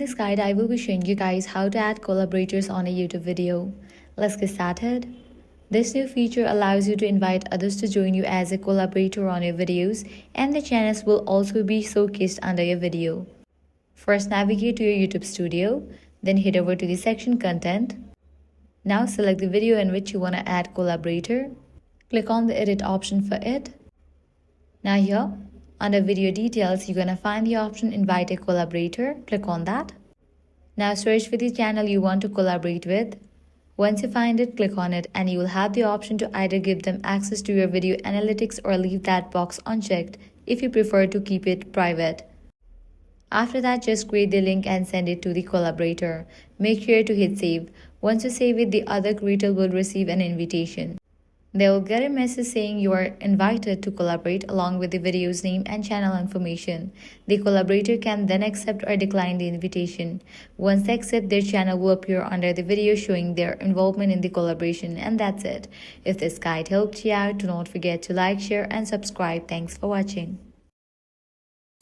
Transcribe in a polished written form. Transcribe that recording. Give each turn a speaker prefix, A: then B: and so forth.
A: this guide, I will be showing you guys how to add collaborators on a YouTube video. Let's get started. This new feature allows you to invite others to join you as a collaborator on your videos, and the channels will also be showcased under your video. First, navigate to your YouTube studio, then head over to the section Content. Now select the video in which you want to add collaborator. Click on the edit option for it. Now here, under video details, you're going to find the option invite a collaborator. Click on that. Now search for the channel you want to collaborate with. Once you find it, click on it and you will have the option to either give them access to your video analytics or leave that box unchecked if you prefer to keep it private. After that, just create the link and send it to the collaborator. Make sure to hit save. Once you save it, the other creator will receive an invitation. They will get a message saying you are invited to collaborate along with the video's name and channel information. The collaborator can then accept or decline the invitation. Once they accept, their channel will appear under the video showing their involvement in the collaboration, and that's it. If this guide helped you out, do not forget to like, share and subscribe. Thanks for watching.